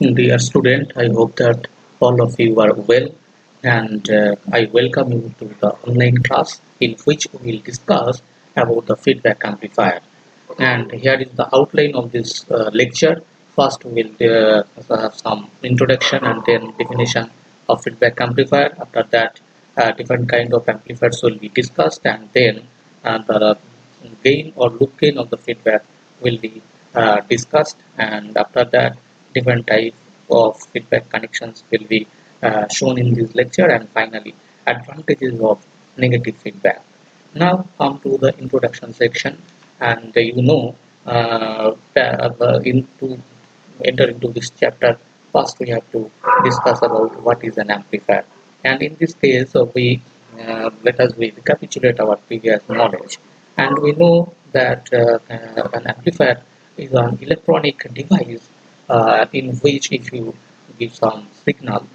Dear student, I hope that all of you are well, and I welcome you to the online class in which we will discuss about the feedback amplifier. And here is the outline of this lecture. First we will have some introduction and then definition of feedback amplifier. After that, different kind of amplifiers will be discussed, and then the gain or loop gain of the feedback will be discussed, and after that different type of feedback connections will be shown in this lecture, and finally advantages of negative feedback. Now come to the introduction section, and into enter into this chapter. First we have to discuss about what is an amplifier, and in this case let us recapitulate our previous knowledge, and we know that an amplifier is an electronic device in which if you give some signal,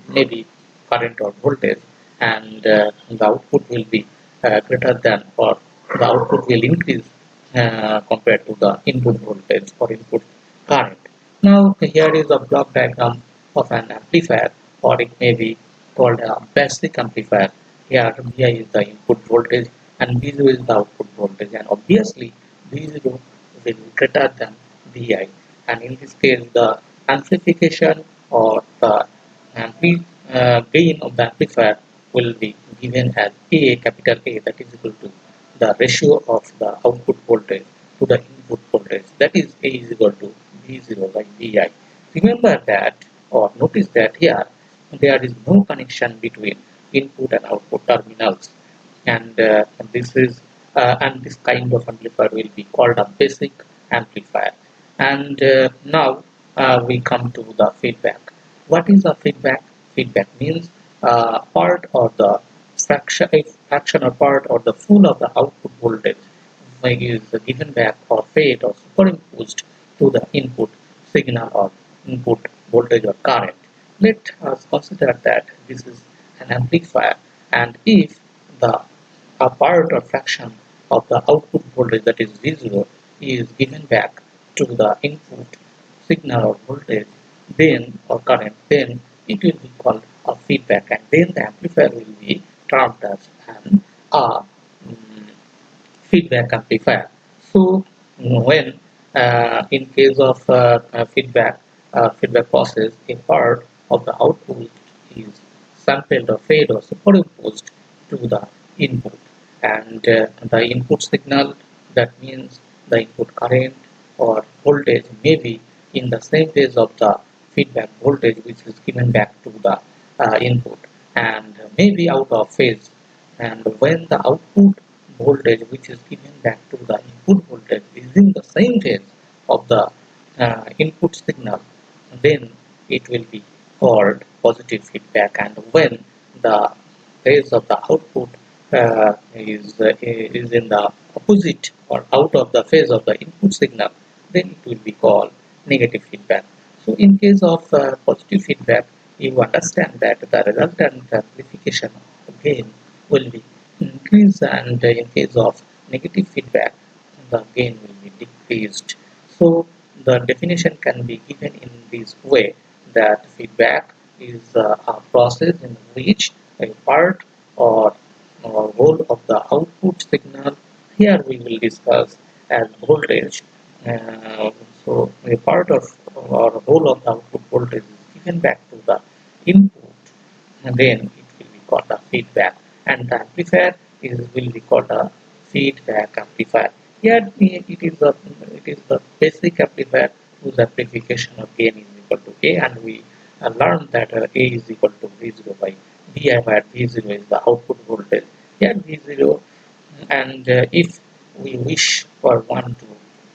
maybe current or voltage, and the output will be greater than, or the output will increase compared to the input voltage or input current. Now here is a block diagram of an amplifier, or it may be called a basic amplifier. Here Vi is the input voltage and V0 is the output voltage, and obviously V0 will be greater than Vi, and in this case the amplification or the gain of the amplifier will be given as A, capital A, that is equal to the ratio of the output voltage to the input voltage, that is A is equal to V0 by Vi. Remember that, or notice that here there is no connection between input and output terminals, and this kind of amplifier will be called a basic amplifier. And now we come to the feedback. What is a feedback? Feedback means part or the fraction or part or the full of the output voltage is given back or fed or superimposed to the input signal or input voltage or current. Let us consider that this is an amplifier, and if the a part or fraction of the output voltage, that is V0, is given back to the input signal or voltage, then or current, then it will be called a feedback, and then the amplifier will be termed as an feedback amplifier. So when in case of feedback process, a part of the output is sampled or fed or superimposed to the input, and the input signal, that means the input current or voltage, may be in the same phase of the feedback voltage which is given back to the input, and may be out of phase, and when the output voltage which is given back to the input voltage is in the same phase of the input signal, then it will be called positive feedback, and when the phase of the output is in the opposite or out of the phase of the input signal, then it will be called negative feedback. So in case of positive feedback, you understand that the resultant amplification gain will be increased, and in case of negative feedback, the gain will be decreased. So the definition can be given in this way, that feedback is a process in which a part or whole of the output signal, here we will discuss as voltage. Uh, so a part of or whole of the output voltage is given back to the input, and then it will be called a feedback, and the amplifier will be called a feedback amplifier. Here it is the basic amplifier whose amplification of gain is equal to A, and we learned that A is equal to V0 by Vi, where V0 is the output voltage. Here V0, and if we wish for one to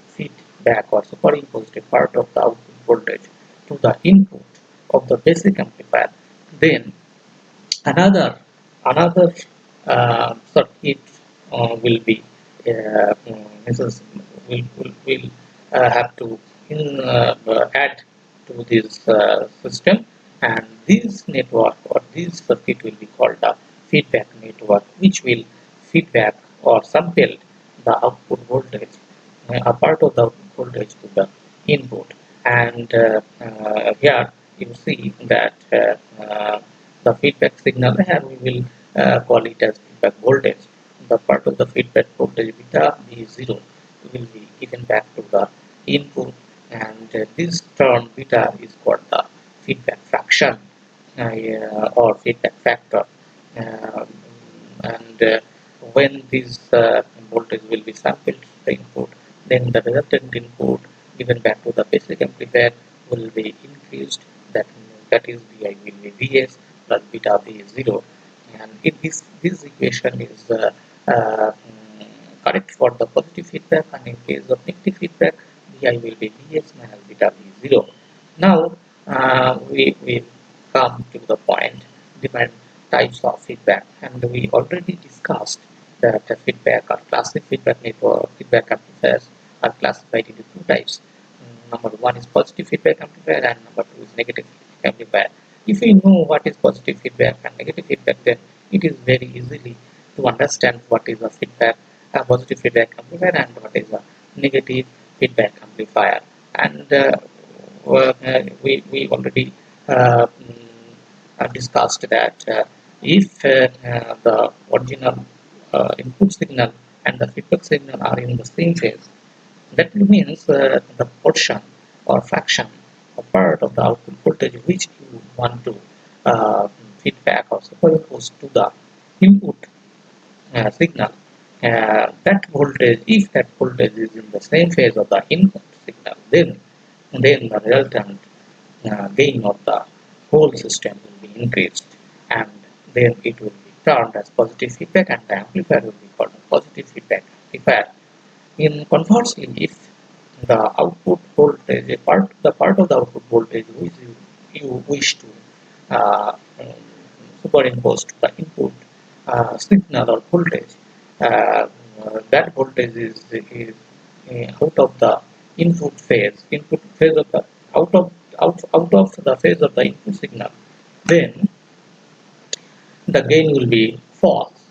feed back or superimpose a part of the output voltage to the input of the basic amplifier, then another circuit will be will have to add to this system, and this network or this circuit will be called a feedback network, which will feedback or sample the output voltage, a part of the output voltage to the input, And here you see that the feedback signal, here we will call it as feedback voltage. The part of the feedback voltage beta V0 will be given back to the input, and this term beta is called the feedback fraction or feedback factor. Um, and when this voltage will be sampled to the input, then the resultant input given back to the basic amplifier will be increased. That is Vi will be Vs plus beta V0. And if this equation is correct for the positive feedback, and in case of negative feedback, Vi will be Vs minus beta V0. Now we come to the point, different types of feedback, and we already discussed that the feedback or classic feedback network feedback amplifiers are classified into two types. Number one is positive feedback amplifier, and number two is negative feedback amplifier. If we know what is positive feedback and negative feedback, then it is very easily to understand what is a feedback, a positive feedback amplifier, and what is a negative feedback amplifier. And we already discussed that if the original input signal and the feedback signal are in the same phase, that means the portion or fraction or part of the output voltage which you want to feedback or superimpose to the input signal, that voltage, if that voltage is in the same phase of the input signal, then the resultant gain of the whole system will be increased, and then it will be termed as positive feedback, and the amplifier will be called a positive feedback amplifier. In conversely, if the output voltage, the part of the output voltage which you wish to superimpose to the input signal or voltage, that voltage is out of the input phase of the out of the phase of the input signal, then the gain will be false,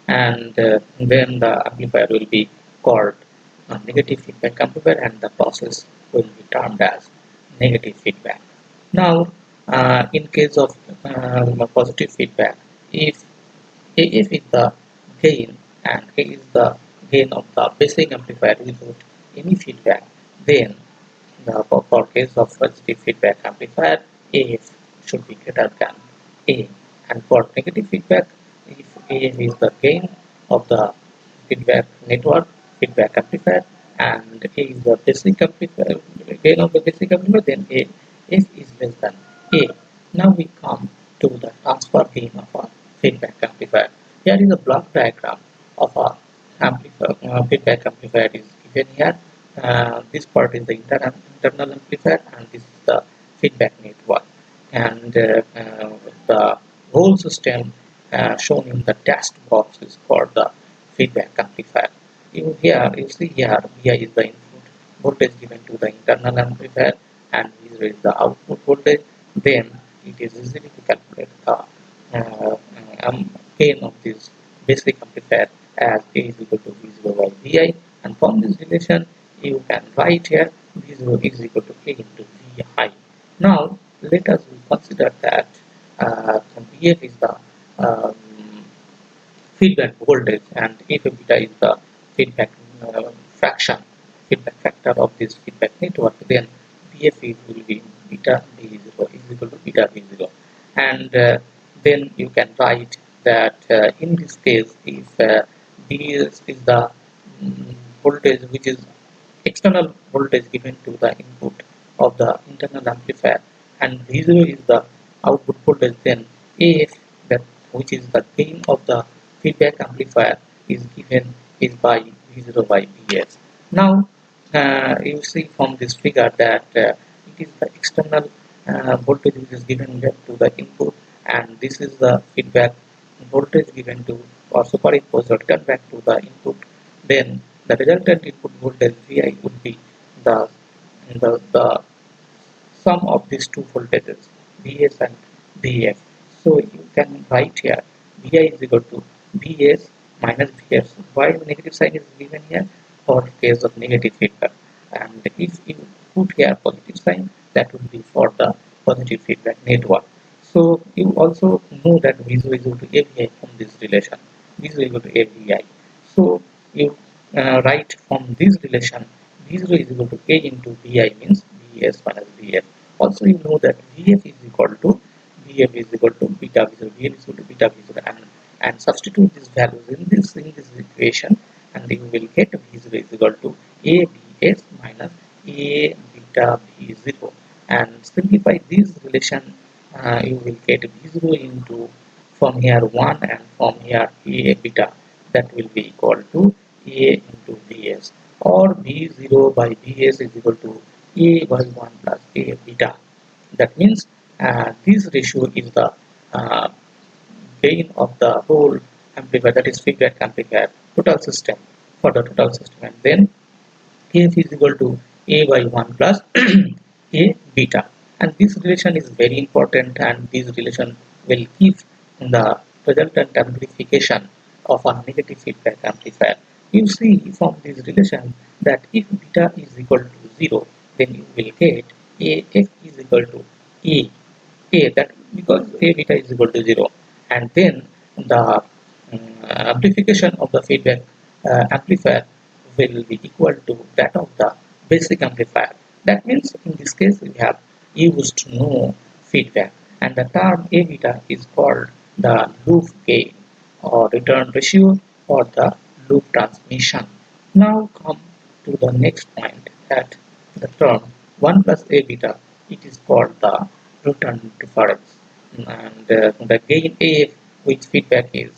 and then the amplifier will be called a negative feedback amplifier, and the process will be termed as negative feedback. Now, in case of positive feedback, if is the gain and A is the gain of the basic amplifier without any feedback, then for case of positive feedback amplifier, AF should be greater than A. And for negative feedback, if AF is the gain of the feedback network, feedback amplifier, and A is the basic amplifier, gain of the basic amplifier, then AF is less than A. Now we come to the transfer gain of a feedback amplifier. Here is a block diagram of a feedback amplifier is given here. This part is the internal amplifier, and this is the feedback network, and the whole system shown in the dashed box is called the feedback amplifier. You see here Vi is the input voltage given to the internal amplifier, and V0 is the output voltage. Then it is easily to calculate the gain of this basic amplifier as A is equal to V0 by Vi, and from this relation you can write here V0 is equal to A into Vi. Now let us consider that Vf is the um, feedback voltage, and if beta is the feedback fraction, feedback factor of this feedback network, then Vf will be beta V0 is equal to beta V0, and then you can write that in this case, if Vs is the voltage which is external voltage given to the input of the internal amplifier, and V0 is the output voltage, then AF, that which is the gain of the feedback amplifier, is given is by V0 by Vs. Now you see from this figure that it is the external voltage which is given back to the input, and this is the feedback voltage given to or superimposed or returned back to the input. Then the resultant input voltage Vi would be the sum of these two voltages, Vs and Vf. So you can write here Vi is equal to Vs minus Vs. Why the negative sign is given here? For case of negative feedback. And if you put here positive sign, that would be for the positive feedback network. So you also know that VSO is equal to AVI from this relation. VSO is equal to AVI. So you write from this relation V0 is equal to A into Vi means Vs minus Vf. Also you know that Vf is equal to beta V0, Vf is equal to beta V0, and substitute these values in this equation, and you will get V0 is equal to A Vs minus A beta V0, and simplify this relation, you will get V0 into from here 1 and from here A beta, that will be equal to A into Vs, or V0 by Vs is equal to A by 1 plus A beta. That means this ratio is the uh, gain of the whole amplifier, that is feedback amplifier total system, for the total system, and then Kf is equal to A by 1 plus A beta. And this relation is very important, and this relation will give the resultant amplification of a negative feedback amplifier. You see from this relation that if beta is equal to 0, then you will get AF is equal to A, that because A beta is equal to 0, and then the amplification of the feedback amplifier will be equal to that of the basic amplifier. That means in this case we have used no feedback, and the term A beta is called the loop gain or return ratio or the loop transmission. Now come to the next point, that the term 1 plus A beta, it is called the return difference, and the gain AF with feedback is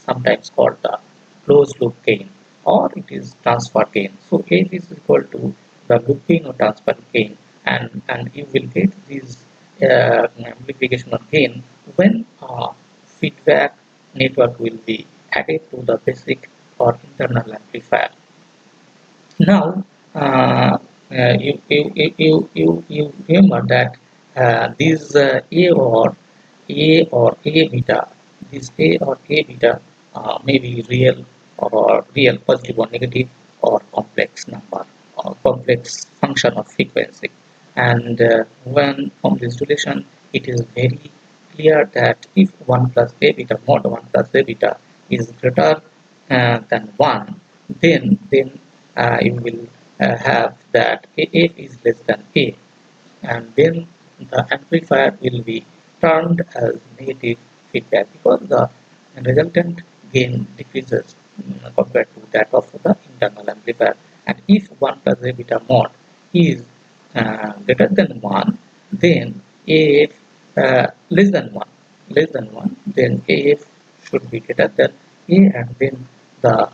sometimes called the closed loop gain, or it is transfer gain. So AF is equal to the loop gain or transfer gain, and you will get this amplification of gain when feedback network will be added to the basic or internal amplifier. Now, you remember that this A beta, this A or A beta may be real or real, positive or negative, or complex number or complex function of frequency. And when from this relation, it is very clear that if 1 plus A beta mod 1 plus A beta is greater than 1, then you will have that AF is less than A, and then the amplifier will be turned as negative feedback because the resultant gain decreases compared to that of the internal amplifier. And if 1 plus A beta mod is greater than 1, then AF less than 1, then AF should be greater than A, and then the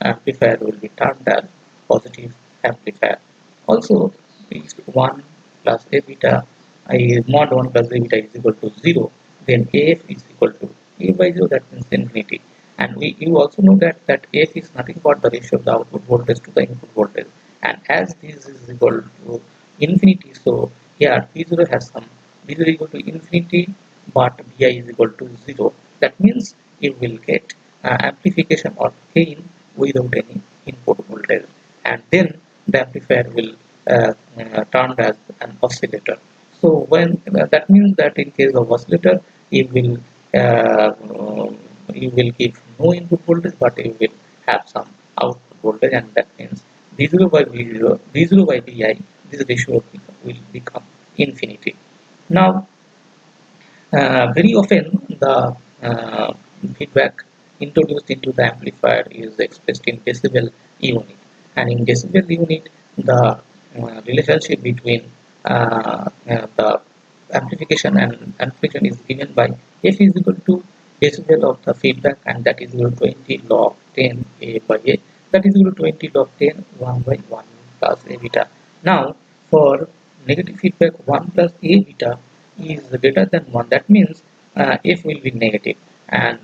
amplifier will be turned as positive amplifier. Also, if 1 plus A beta mod 1 plus A beta is equal to 0, then AF is equal to A by 0, that means infinity. And you also know that AF is nothing but the ratio of the output voltage to the input voltage. And as this is equal to infinity, so here V0 has some, V0 is equal to infinity, but Vi is equal to 0. That means you will get amplification or gain without any input voltage, and then the amplifier will turned as an oscillator. So when that means that in case of oscillator, uh, you will give no input voltage, but you will have some output voltage, and that means V0 by V0, V0 by Vi, this ratio will become infinity. Now, very often the feedback introduced into the amplifier is expressed in decibel unit, and in decibel unit the relationship between the amplification and amplification is given by F is equal to decibel of the feedback, and that is equal to 20 log 10 A by A, that is equal to 20 log 10 1 by 1 plus A beta. Now for negative feedback 1 plus A beta is greater than 1, that means F will be negative, and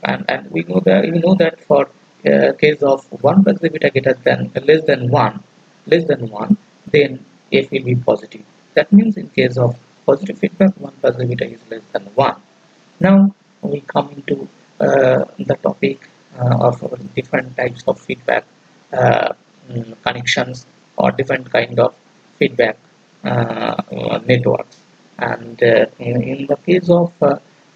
and we know that for case of 1 plus A beta greater than less than 1, then F will be positive. That means in case of positive feedback 1 plus A beta is less than 1. Now we come into the topic of different types of feedback connections or different kind of feedback networks. And in the case of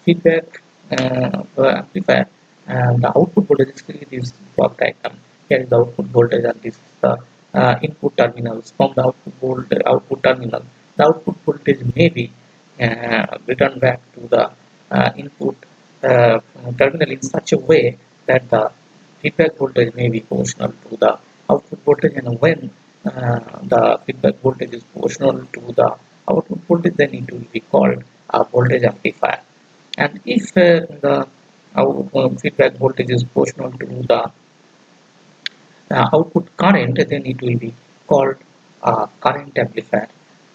feedback amplifier, the output voltage is this block diagram. Here is the output voltage, and this is the input terminals. From the output terminal, the output voltage may be returned back to the input terminal in such a way that the feedback voltage may be proportional to the output voltage, and when the feedback voltage is proportional to the output voltage, then it will be called a voltage amplifier. And if the feedback voltage is proportional to the output current, then it will be called a current amplifier.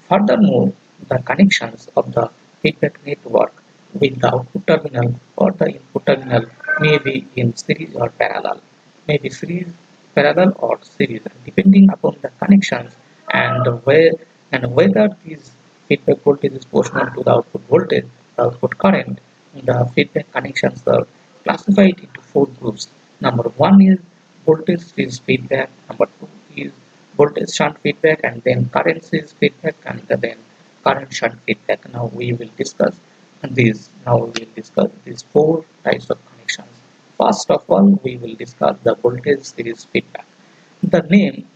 Furthermore, the connections of the feedback network with the output terminal or the input terminal may be in series or parallel, may be series, parallel or series, depending upon the connections and whether this feedback voltage is proportional to the output voltage, the output current. The feedback connections are classified into four groups. Number one is voltage series feedback, number two is voltage shunt feedback, and then current series feedback, and then current shunt feedback. Now we will discuss these four types of connections. First of all, we will discuss the voltage series feedback. The name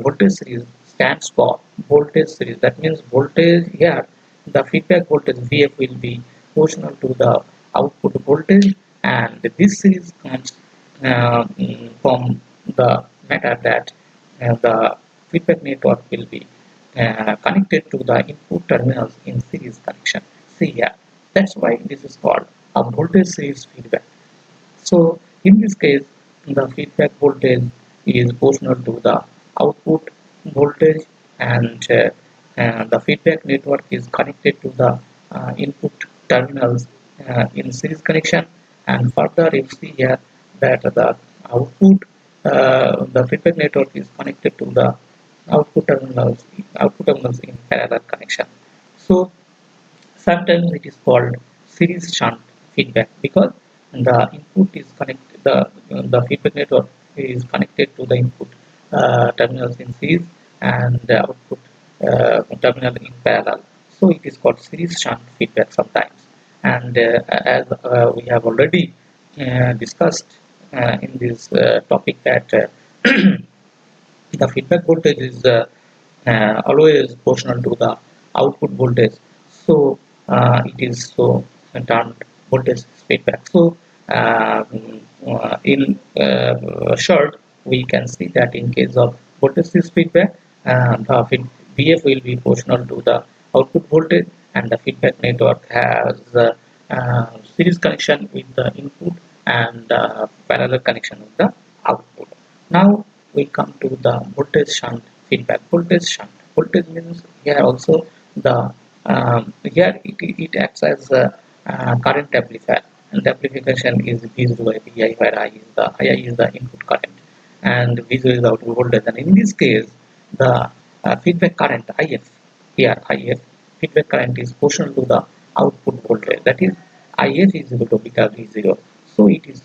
voltage series stands for voltage series. That means voltage here, the feedback voltage VF will be proportional to the output voltage, and this series comes from the matter that the feedback network will be connected to the input terminals in series connection. See here, that's why this is called a voltage series feedback. So in this case, the feedback voltage is proportional to the output voltage, and the feedback network is connected to the input terminals in series connection. And further, you see here that the the feedback network is connected to the output terminals in parallel connection. So sometimes it is called series shunt feedback because the input is connected, the feedback network is connected to the input terminals in series and the output terminal in parallel. So it is called series shunt feedback sometimes. And as we have already discussed in this topic that the feedback voltage is always proportional to the output voltage, so it is so termed voltage feedback. So in short, we can see that in case of voltage feedback, the VF will be proportional to the output voltage, and the feedback network has series connection with the input and parallel connection with the output. Now we come to the voltage shunt feedback. Voltage shunt. Voltage means here also the here it acts as a current amplifier, and the amplification is V0 by Vi, where I is the input current and V0 is the output voltage. And in this case, the feedback current IF, here IF feedback current is proportional to the output voltage. That is, IF is equal to beta V0. So it is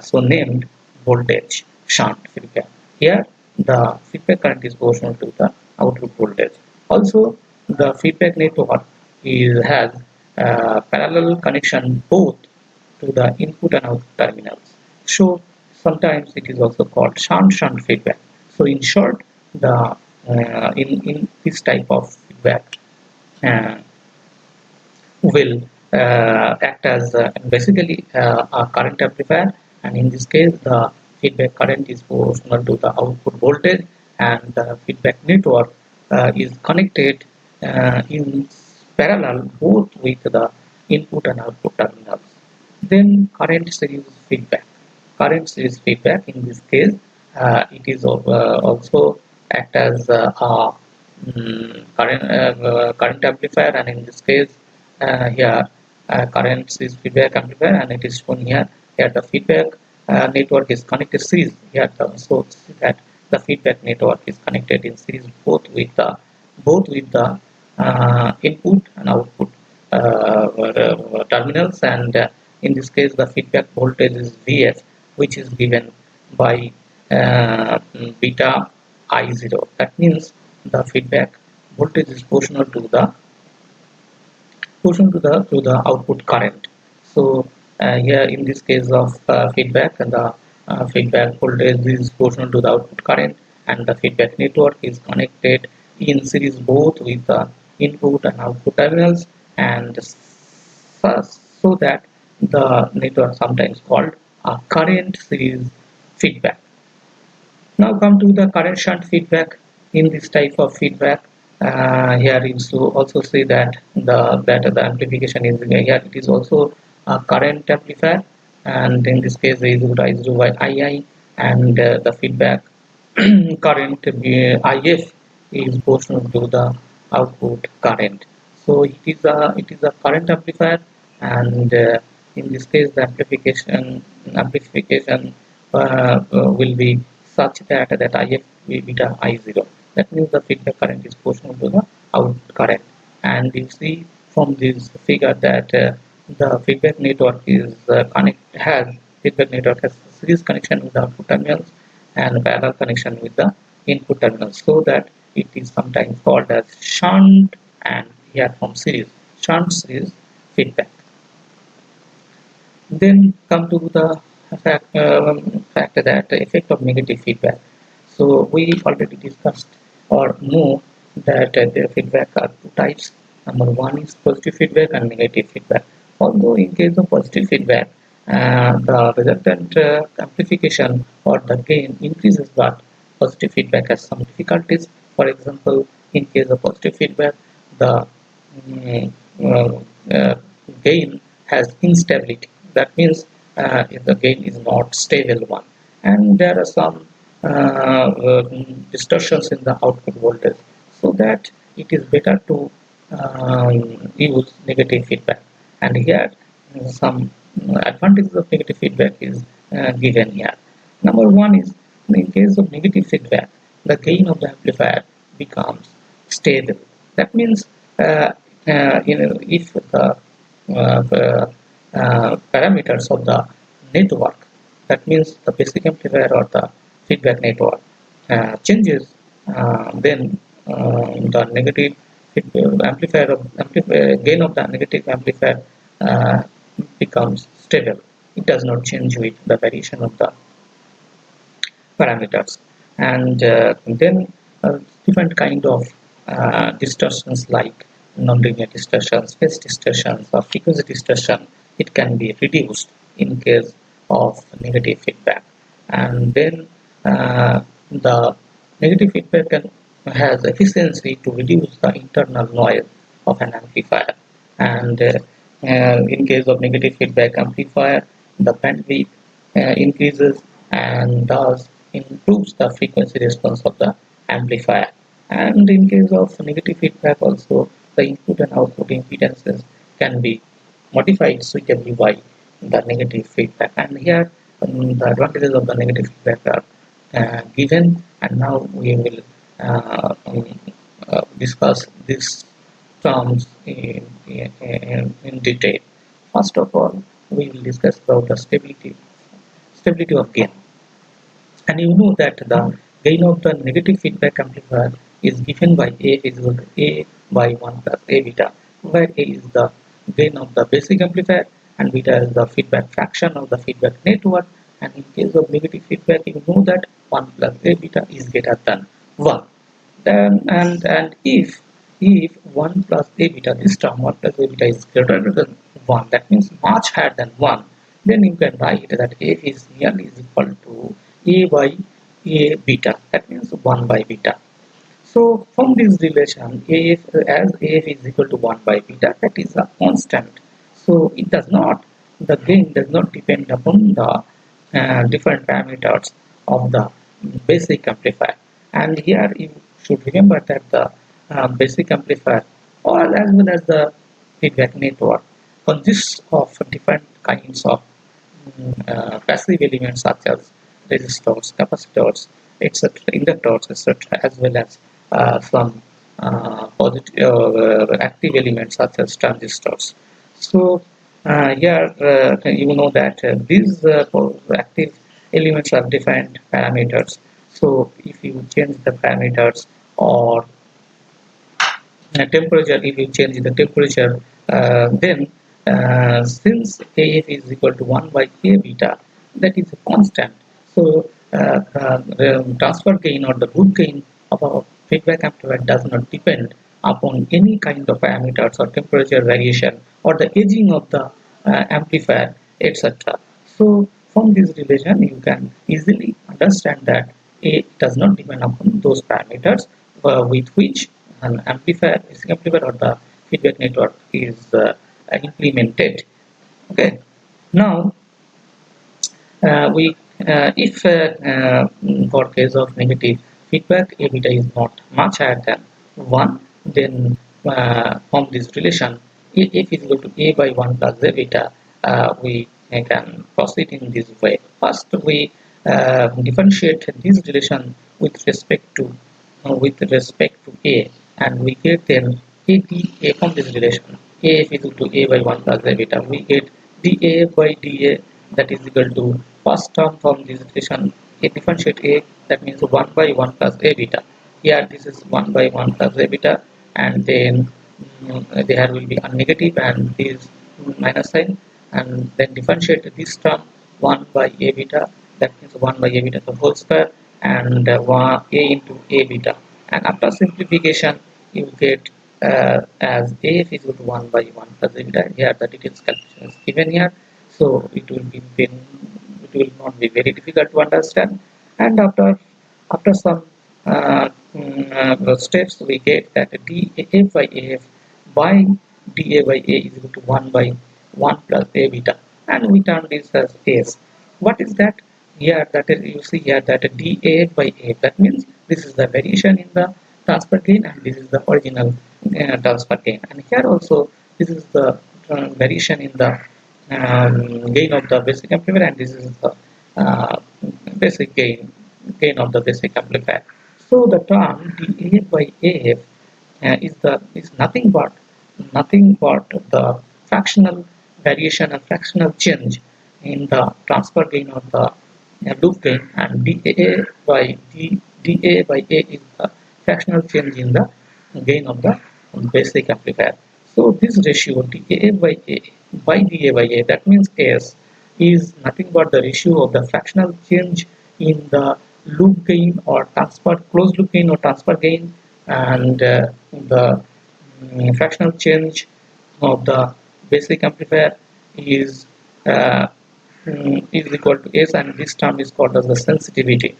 so named voltage shunt feedback. Here the feedback current is proportional to the output voltage. Also, the feedback network has parallel connection both to the input and output terminals. So sometimes it is also called shunt feedback. So in short, the in this type of feedback will act as basically a current amplifier, and in this case the feedback current is proportional to the output voltage, and the feedback network is connected in parallel both with the input and output terminals. Then current series feedback. Current series feedback, in this case it is also act as a current amplifier, and in this case here current series feedback amplifier, and it is shown here. Here the feedback network is connected series. Here so see that the feedback network is connected in series both with the input and output terminals, and in this case the feedback voltage is Vf, which is given by beta I0. That means the feedback voltage is proportional to the output current. So here in this case of feedback, the feedback voltage is proportional to the output current, and the feedback network is connected in series both with the input and output terminals, and so that the network sometimes called a current series feedback. Now come to the current shunt feedback. In this type of feedback, here you also see that the amplification is here. It is also a current amplifier, and in this case is raised by II, and the feedback current IF is proportional to the output current. So it is a current amplifier, and in this case the amplification will be such that IF will beta I0. That means the feedback current is proportional to the output current. And you see from this figure that the feedback network is feedback network has series connection with the output terminals and parallel connection with the input terminals, so that it is sometimes called as shunt, and here from series shunt series feedback. Then come to the fact that the effect of negative feedback. So we already discussed or know that the feedback are two types. Number one is positive feedback and negative feedback. Although in case of positive feedback, the resultant amplification or the gain increases, but positive feedback has some difficulties. For example, in case of positive feedback, the mm, gain has instability. That means the gain is not stable one, and there are some distortions in the output voltage, so that it is better to use negative feedback. And here some advantages of negative feedback is given here. Number one is, in case of negative feedback, the gain of the amplifier becomes stable. That means if the parameters of the network, that means the basic amplifier or the feedback network changes, then the negative gain of the negative amplifier becomes stable. It does not change with the variation of the parameters. And then different kind of distortions like nonlinear distortions, phase distortions, or frequency distortion, it can be reduced in case of negative feedback. And then the negative feedback has efficiency to reduce the internal noise of an amplifier. And in case of negative feedback amplifier, the bandwidth increases and thus improves the frequency response of the amplifier. And in case of negative feedback also, the input and output impedances can be modified suitably by the negative feedback. And here the advantages of the negative feedback are given, and now we will discuss these terms in detail. First of all, we will discuss about the stability of gain. And you know that the gain of the negative feedback amplifier is given by A is equal to A by 1 plus A beta, where A is the gain of the basic amplifier and beta is the feedback fraction of the feedback network. And in case of negative feedback, you know that 1 plus A beta is greater than 1. Then and if 1 plus A beta, this term 1 plus A beta is greater than 1, that means much higher than 1, then you can write that A is nearly equal to A by A beta, that means 1 by beta. So from this relation, AF as AF is equal to 1 by beta, that is a constant. So it does not, the gain does not depend upon the different parameters of the basic amplifier. And here you should remember that the basic amplifier or as well as the feedback network consists of different kinds of passive elements such as resistors, capacitors, etc., inductors, etc., as well as some positive active elements such as transistors. So here you know that these active elements have different parameters. So if you change the parameters or temperature, if you change the temperature, then since AF is equal to 1 by A beta, that is a constant. So the transfer gain or the loop gain of a feedback amplifier does not depend upon any kind of parameters or temperature variation or the aging of the amplifier, etc. So from this relation you can easily understand that it does not depend upon those parameters with which an amplifier, basic amplifier or the feedback network is implemented. Okay, now we if for case of negative feedback A beta is not much higher than 1, then from this relation if is equal to A by 1 plus A beta, we can proceed in this way. First we differentiate this relation with respect to A, and we get then A from this relation A is equal to A by 1 plus A beta, we get dA by dA, that is equal to first term from this relation A differentiate A, that means 1 by 1 plus A beta. Here this is 1 by 1 plus A beta, and then there will be a negative and this minus sign, and then differentiate this term 1 by A beta, that means 1 by A beta the whole square, and A into A beta, and after simplification you get as AF is equal to 1 by 1 plus A beta. Here the details calculation is given here, so it will not be very difficult to understand, and after some steps we get that dA by AF by dA by A is equal to 1 by 1 plus A beta, and we term this as S. What is that? Here that is, you see here that dA by A, that means this is the variation in the transfer gain and this is the original transfer gain, and here also this is the variation in the gain of the basic amplifier, and this is the uh, basic gain of the basic amplifier. So the term dA by AF is nothing but the fractional variation and fractional change in the transfer gain of the loop gain, and dA by A is the fractional change in the gain of the basic amplifier. So this ratio dA by A by dA by A, that means S, is nothing but the ratio of the fractional change in the loop gain or transfer closed loop gain or transfer gain, and the fractional change of the basic amplifier is equal to S, and this term is called as the sensitivity,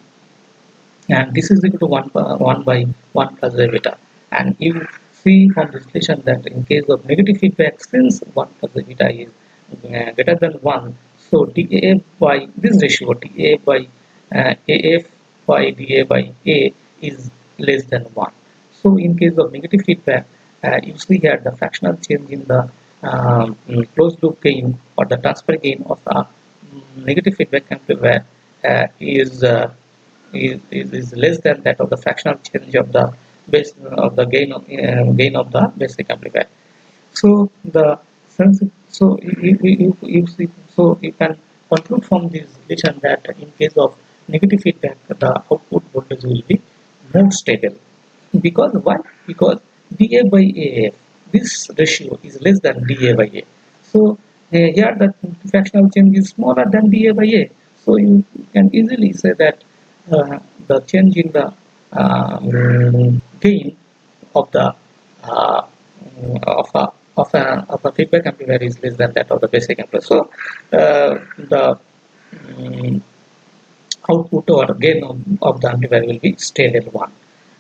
and this is equal to 1 by 1 plus A beta. And you see from this relation that in case of negative feedback, since 1 plus A beta is greater than 1, so dA by this ratio dA by AF by dA by A is less than 1. So in case of negative feedback, you see here the fractional change in the closed loop gain or the transfer gain of the negative feedback amplifier is less than that of the fractional change of the base of the gain of the basic amplifier. So the you see, so you can conclude from this relation that in case of negative feedback the output voltage will be more stable. Because why? Because dA by AF, this ratio is less than dA by A. So here the fractional change is smaller than dA by A. So you can easily say that the change in the gain of the of a feedback amplifier is less than that of the basic amplifier. So the output or gain of the amplifier will be stable one.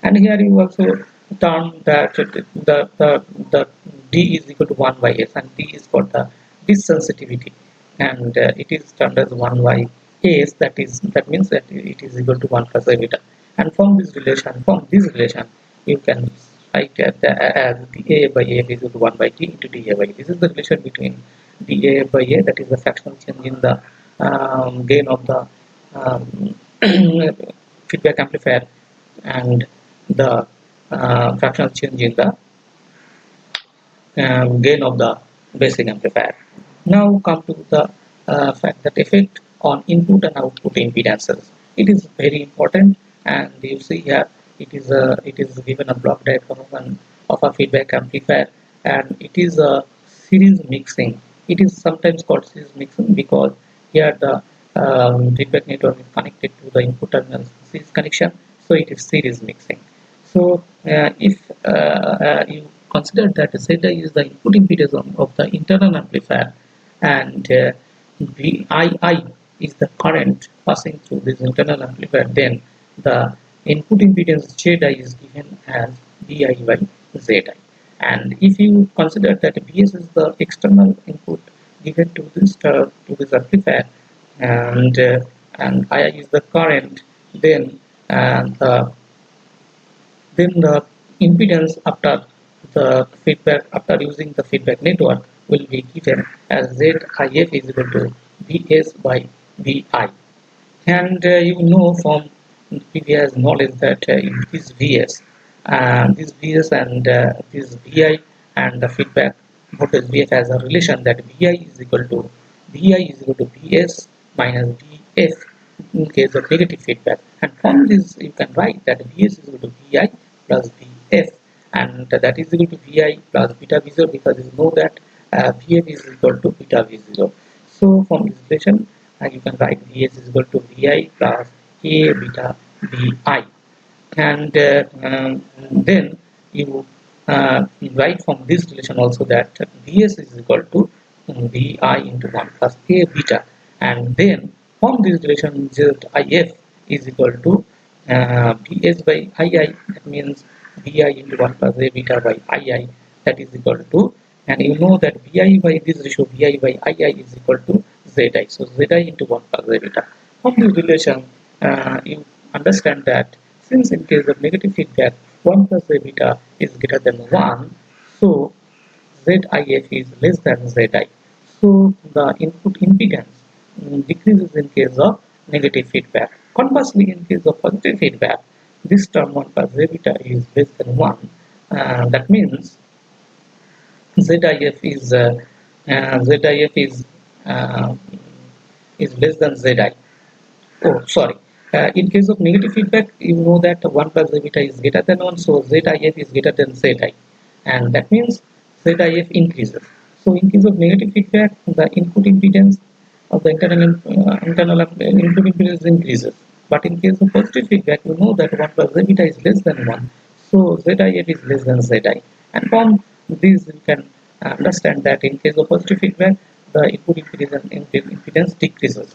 And here you also term that the D is equal to 1 by S, and D is for the dissensitivity, and it is termed as 1 by S, that means that it is equal to 1 plus A beta. And from this relation you can write as dA by A is equal to 1 by D into dA by A. This is the relation between dA by A, that is the fractional change in the gain of the feedback amplifier, and the fractional change in the gain of the basic amplifier. Now come to the fact that effect on input and output impedances. It is very important, and you see here it is given a block diagram, and of a feedback amplifier, and it is a series mixing. It is sometimes called series mixing because here the feedback network is connected to the input terminal series connection, so it is series mixing. So if you consider that Zi is the input impedance of the internal amplifier, and VII is the current passing through this internal amplifier, then the input impedance Zi is given as Vi by Zi. And if you consider that Vs is the external input given to this amplifier, and II is the current, then the impedance after the feedback, after using the feedback network, will be given as ZIF is equal to Vs by Vi. And you know from previous knowledge that this Vs and this Vi and the feedback voltage Vf has a relation that Vi is equal to Vs minus Vf in case of negative feedback. And from this you can write that Vs is equal to Vi plus Vf, and that is equal to Vi plus beta V0, because you know that Vf is equal to beta V0. So from this relation you can write Vs is equal to Vi plus A beta Vi, and then you write from this relation also that Vs is equal to Vi into 1 plus A beta, and then from this relation ZIF is equal to Vs by II, that means Vi into 1 plus A beta by II, that is equal to, and you know that Vi by this ratio Vi by II is equal to Zi, so Zi into 1 plus A beta. From this relation you understand that since in case of negative feedback 1 plus A beta is greater than 1, so ZIF is less than Zi. So the input impedance decreases in case of negative feedback. Conversely, in case of positive feedback, this term 1 plus A beta is less than 1. That means ZIF is less than Zi. Oh, sorry. In case of negative feedback, you know that 1 plus A beta is greater than 1, so ZIF is greater than Zi, and that means ZIF increases. So in case of negative feedback, the input impedance of the internal input impedance increases. But in case of positive feedback, you know that 1 plus A beta is less than 1, so ZIF is less than Zi. And from this you can understand that in case of positive feedback, the input impedance decreases.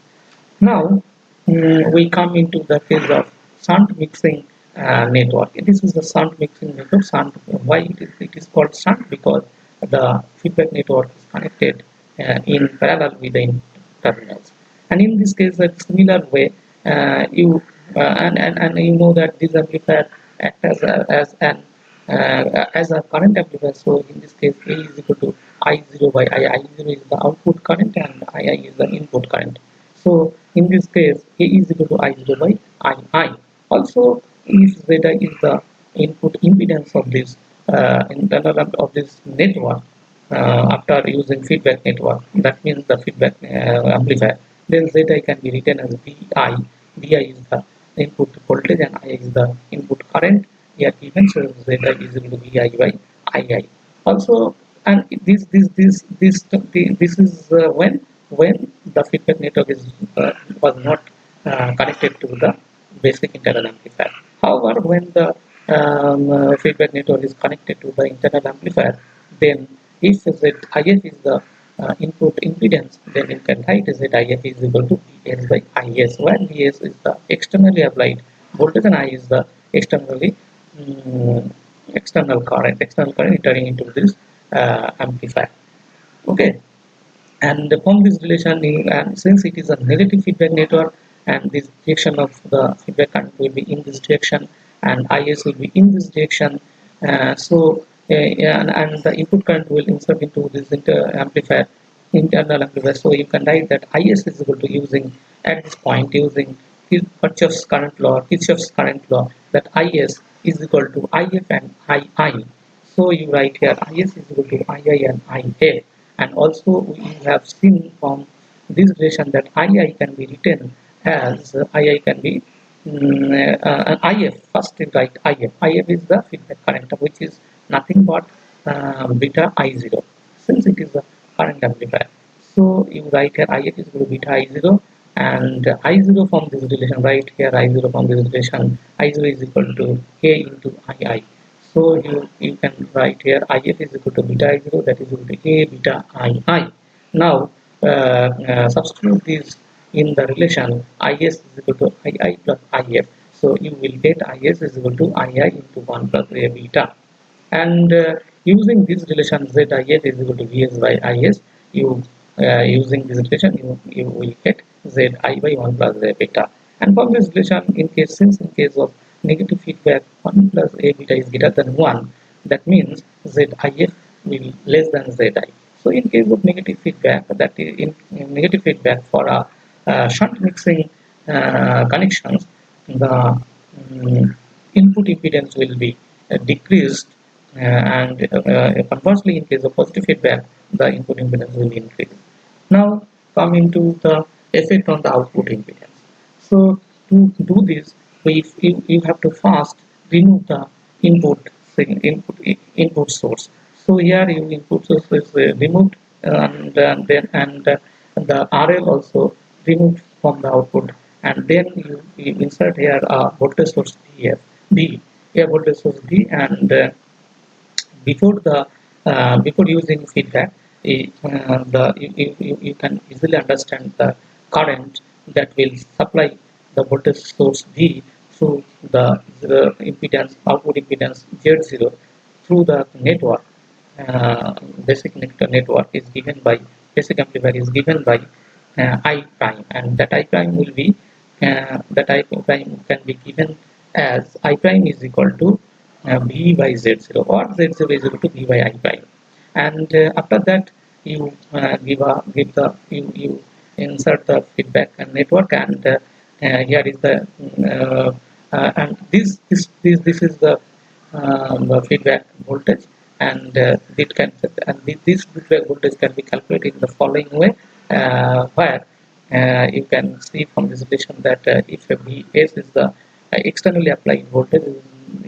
Now we come into the phase of shunt mixing network. This is the shunt mixing network. Shunt, why it is called shunt? Because the feedback network is connected in parallel with the terminals. And in this case, a similar way, you know that this amplifier acts as a current amplifier. So in this case, A is equal to I0 by I. I0 is the output current and II is the input current. So in this case, A is equal to I0 by II. Also, if Zeta is the input impedance of this internal of this network after using feedback network, that means the feedback amplifier, then Zeta can be written as Vi. Vi is the input voltage and I is the input current. Here given, so Zeta is equal to Vi by II. Also, and this is when the feedback network was not connected to the basic internal amplifier. However, when the feedback network is connected to the internal amplifier, then if ZIF is the input impedance, then you can write ZIF is equal to Vs by Is, where Vs is the externally applied voltage and I is the external current entering into this amplifier. Okay. And from this relation, and since it is a negative feedback network, and this direction of the feedback current will be in this direction, and Is will be in this direction, and the input current will insert into this internal amplifier. So you can write that Is is equal to using at this point using Kirchhoff's current law, that Is is equal to If and II. So you write here Is is equal to II and If. And also we have seen from this relation that II can be written as II can be IF. First we write IF. IF is the feedback current, which is nothing but beta I0, since it is a current amplifier. So you write here IF is equal to beta I0, and I0 from this relation, right here I0 from this relation, I0 is equal to A into II. So you can write here IF is equal to beta I0, that is equal to A beta II. Now substitute this in the relation IS is equal to II plus IF. So you will get IS is equal to II into 1 plus A beta. And using this relation ZIF is equal to Vs by Is, you using this relation you will get Zi by 1 plus A beta. And from this relation, since in case of negative feedback 1 plus A beta is greater than 1, that means ZIF will less than Zi. So in case of negative feedback, that is in negative feedback for a shunt mixing connections, the input impedance will be decreased, and conversely, in case of positive feedback, the input impedance will increase. Now, coming to the effect on the output impedance. So, to do this, you have to first remove the input source. So here, your input source is removed, and the RL also removed from the output, and then you insert here a voltage source D, a voltage source D, and before the before using feedback, you can easily understand the current that will supply the voltage source D through the impedance, output impedance Z0 through the network. Basic network is given by basic amplifier is given by I prime, and that I prime will be that I prime can be given as I prime is equal to V by Z0, or Z0 is equal to V by I prime. And after that, you you insert the feedback network, and here is the and this is the feedback voltage, and this feedback voltage can be calculated in the following way, where you can see from this relation that if Vs is the externally applied voltage,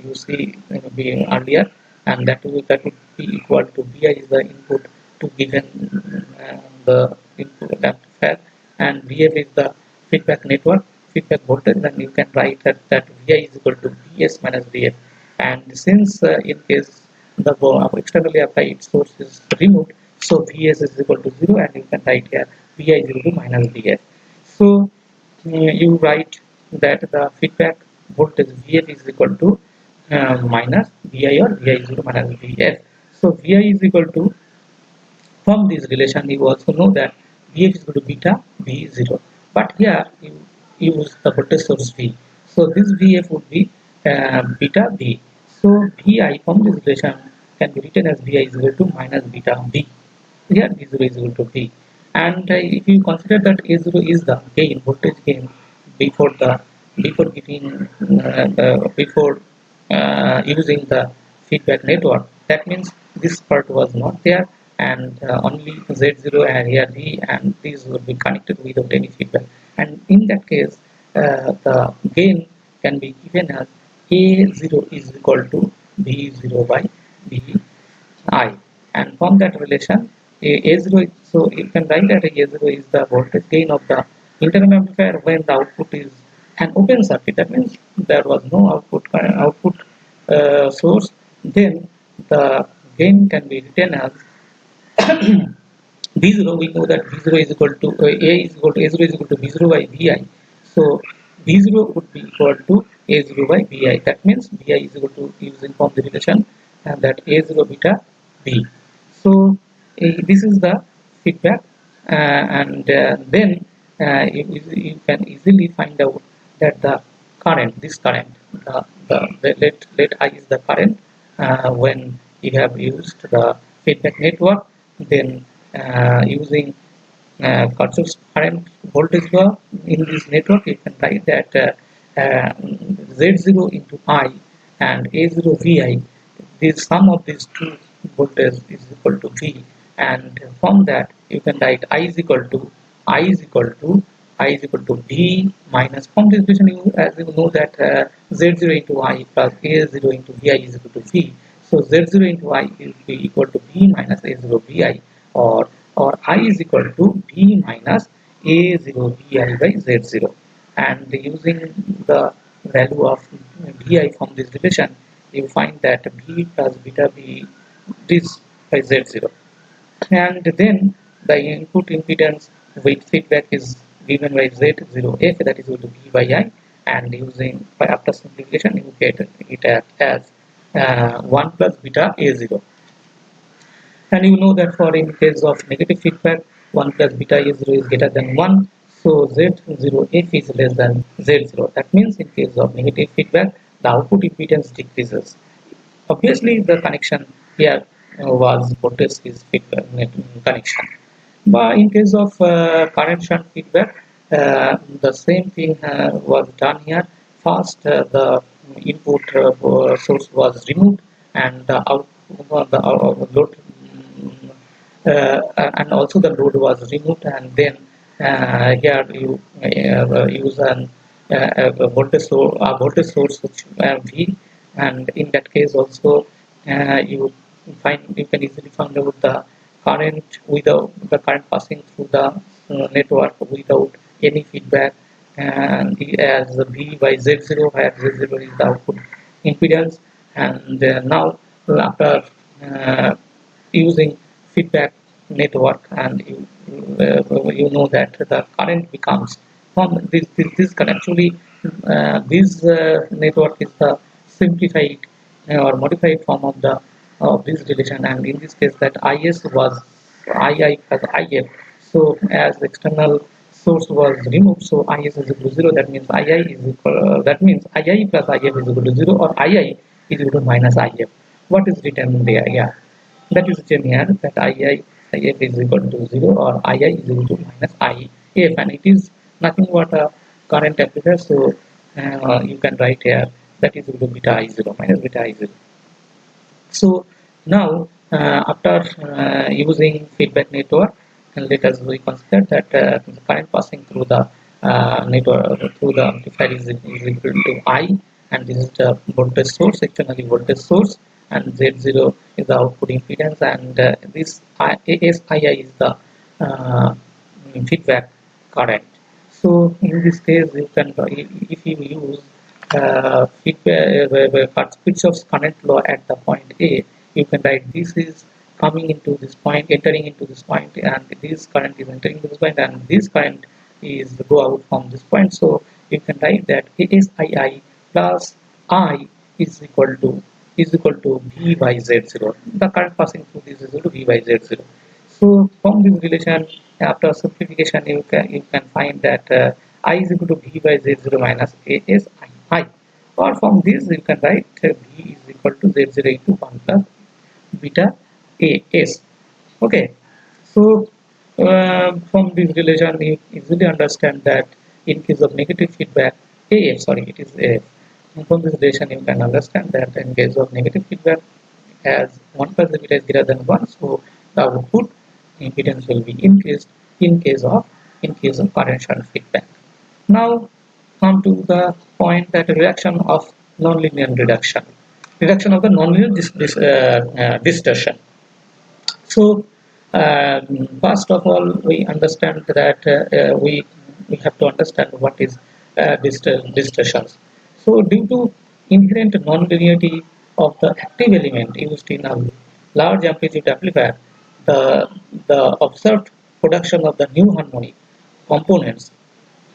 you see being earlier, and that would be equal to Vi is the input to given the input amplifier, and Vf is the feedback voltage. Then you can write that Vi is equal to Vs minus Vf, and since in case the externally applied source is removed, so Vs is equal to 0, and you can write here Vi is equal to minus Vf. So you write that the feedback voltage Vf is equal to minus Vi, or Vi is equal to minus Vf. So Vi is equal to, from this relation you also know that Vf is equal to beta V0, but here you use the voltage source V, so this Vf would be beta V. So Vi from this relation can be written as Vi is equal to minus beta V. Here V0 is equal to V, and if you consider that A0 is the gain, voltage gain before giving before using the feedback network, that means this part was not there, and only Z0 and here D, and these will be connected without any feedback, and in that case the gain can be given as A0 is equal to V0 by Vi, and from that relation A0, so you can write that A0 is the voltage gain of the internal amplifier when the output is an open circuit, that means there was no output source. Then the gain can be written as V0. We know that V0 is equal to A0 is equal to V0 by Vi, so V0 would be equal to A0 by Vi. That means Vi is equal to, using from the relation, and that A0 beta V. So this is the feedback, and then you can easily find out that the current, let I is the current when you have used the feedback network. Then using Kirchhoff's current voltage law in this network, you can write that Z0 into I and A0 Vi, the sum of these two voltages is equal to V, and from that you can write I is equal to V minus, from this equation as you know that Z0 into I plus A0 into Vi is equal to V. So Z0 into I will be equal to B minus A0 BI, or I is equal to B minus A0 BI by Z0. And using the value of BI from this relation, you find that B plus beta B is by Z0. And then the input impedance with feedback is given by Z0F, that is equal to B by I, and using by after simplification you get it as 1 plus beta A0. And you know that for in case of negative feedback, 1 plus beta A0 is greater than 1, so Z0F is less than Z0. That means in case of negative feedback, the output impedance decreases. Obviously, the connection here was voltage is feedback connection. But in case of current shunt feedback, the same thing was done here. First, the input source was removed, and the load, and also the load was removed, and then here you use a voltage source which V, and in that case also you can easily find out the current without the current passing through the network without any feedback, and as V by Z0, where Z0 is the output impedance. And now after using feedback network, and you know that the current becomes from this actually this network is the simplified or modified form of the of this relation, and in this case that is was II plus IF. So as the external source was removed, so is equal to 0, that means II is equal, that means II plus IF is equal to 0, or II is equal to minus IF. What is written there? Yeah, that is written here that IF is equal to 0, or II is equal to minus IF, and it is nothing but a current amplifier. So you can write here that is equal to beta I0 minus beta I0. So now after using feedback network, and let us reconsider that the current passing through the network through the amplifier is equal to I, and this is the voltage source, externally voltage source, and Z0 is the output impedance, and this ASII is the feedback current. So in this case, you can, if you use feedback Kirchhoff's current law at the point A, you can write this is coming into this point, entering into this point, and this current is entering into this point, and this current is go out from this point. So you can write that ASII plus I is equal to V by Z0. The current passing through this is equal to V by Z0. So from this relation, after simplification, you can find that I is equal to V by Z0 minus ASII. Or from this, you can write V is equal to Z0 into 1 plus beta AS. Okay. So from this relation, you easily understand that in case of negative feedback, AF, sorry, it is AF. From this relation, you can understand that in case of negative feedback, as 1 plus the beta is greater than 1, so the output impedance will be increased in case of current shunt feedback. Now come to the point that reduction of nonlinear reduction of the nonlinear distortion. So first of all, we understand that we have to understand what is distortions. So due to inherent nonlinearity of the active element used in a large amplitude amplifier, the observed production of the new harmonic components.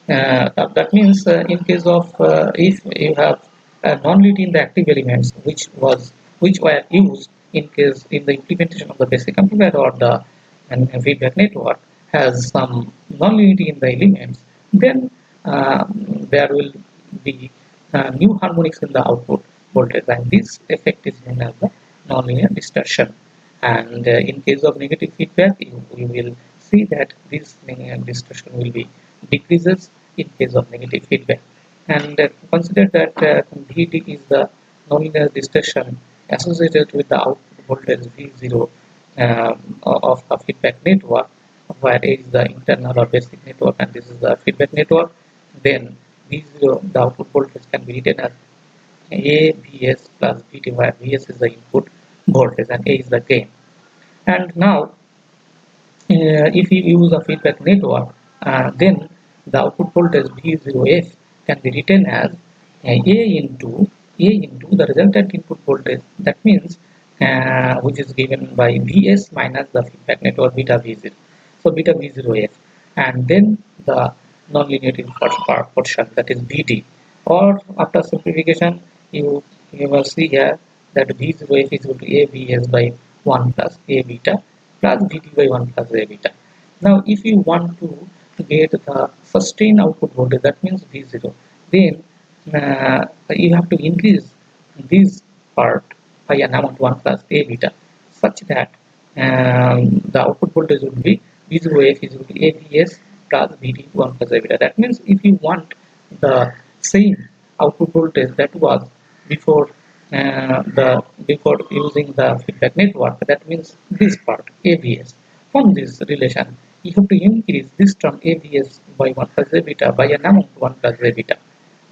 That means in case of if you have non-linearity in the active elements which were used in the implementation of the basic amplifier or the feedback network has some non-linearity in the elements, then there will be new harmonics in the output voltage, and this effect is known as the nonlinear distortion. And in case of negative feedback, you will see that this distortion will be decreases in case of negative feedback. And consider that VD is the nonlinear distortion associated with the output voltage V0 of the feedback network, where A is the internal or basic network and this is the feedback network. Then V0, the output voltage, can be written as A Vs plus Vt, where Vs is the input voltage and A is the gain. And now if you use a feedback network, then the output voltage V0F can be written as A into the resultant input voltage. That means which is given by Vs minus the feedback network beta V0. So beta V0F, and then the nonlinearity portion, that is Vd. Or after simplification, you will see here that V0F is equal to AVs by 1 plus A beta plus Vd by 1 plus A beta. Now if you want to get the sustained output voltage, that means V0, then you have to increase this part by an amount 1 plus A beta, such that the output voltage would be V0F is equal to AVs plus Vd 1 plus A beta. That means if you want the same output voltage that was before before using the feedback network, that means this part AVs, from this relation you have to increase this term AVs by 1 plus A beta by an amount 1 plus A beta,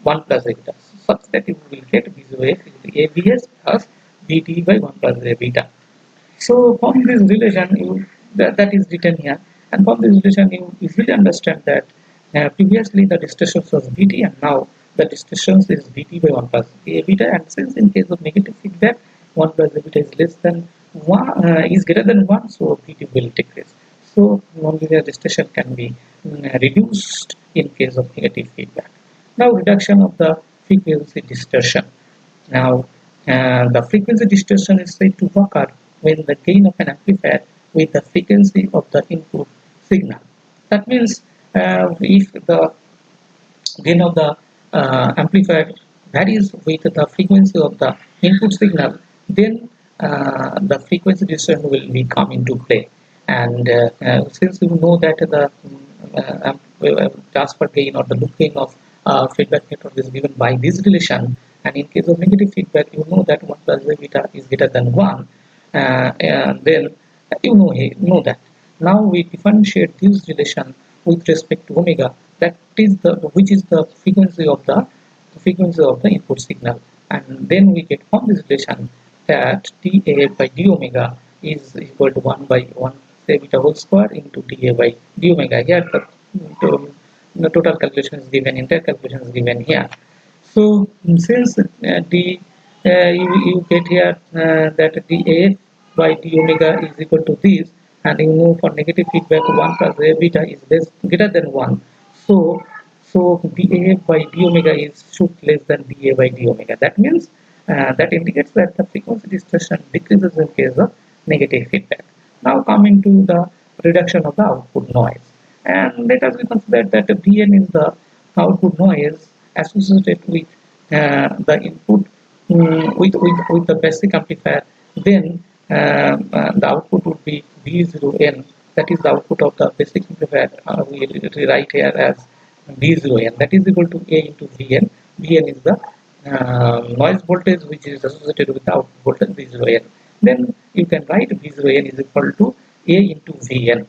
1 plus A beta, such that you will get V0F AVs plus Vd by 1 plus A beta. So from this relation that is written here, and from this relation you easily understand that previously the distance was Vt, and now the distance is Vt by 1 plus A beta. And since in case of negative feedback 1 plus A beta is less than 1 is greater than 1, so Vt will decrease. So nonlinear distance can be reduced in case of negative feedback. Now reduction of the frequency distortion. Now the frequency distortion is said to occur when the gain of an amplifier with the frequency of the input signal. That means if the gain of the amplifier varies with the frequency of the input signal, then the frequency distortion will be come into play. And since you know that the transfer gain or the loop gain of feedback network is given by this relation, and in case of negative feedback you know that 1 plus A beta is greater than 1, and then you know that. Now we differentiate this relation with respect to omega, that is the which is the frequency of the input signal, and then we get from this relation that dA by d omega is equal to 1 by 1 A beta whole square into dA by d omega. Here the total calculation is given, entire calculation is given here. So since you get here that dA by d omega is equal to this, and you know for negative feedback 1 plus A beta is greater than 1, so dA by d omega is should less than dA by d omega. That means that indicates that the frequency distortion decreases in case of negative feedback. Now coming to the reduction of the output noise, and let us consider that Vn is the output noise associated with the input with the basic amplifier. Then the output would be V0n, that is the output of the basic amplifier. We write here as V0n, that is equal to A into Vn. Vn is the noise voltage which is associated with the output voltage V0n. Then you can write V0n is equal to A into Vn.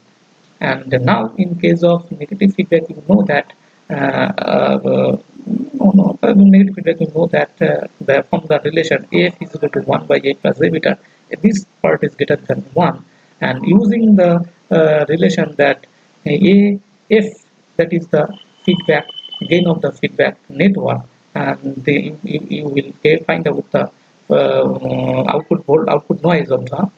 And now in case of negative feedback, you know that negative feedback, you know that from the relation AF is equal to 1 by A plus A beta, this part is greater than 1, and using the relation that AF, that is the feedback gain of the feedback network, and you will find out the output noise of the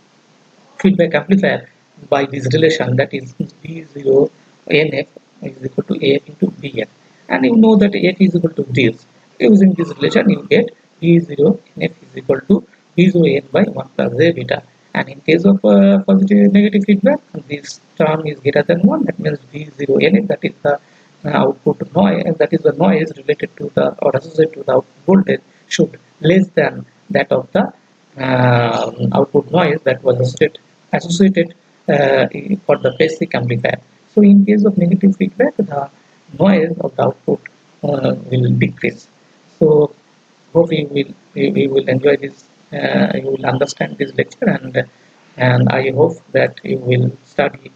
feedback amplifier by this relation, that is V0 NF is equal to AF into Vn, and you know that AF is equal to this. Using this relation you get V0 NF is equal to V0 N by 1 plus A beta, and in case of positive negative feedback this term is greater than 1, that means V0 NF, that is the output noise, and that is the noise related to the or associated to the output voltage, should less than that of the output noise that was associated for the basic amplifier. So in case of negative feedback, the noise of the output will decrease. So hope you will enjoy this, you will understand this lecture, and I hope that you will study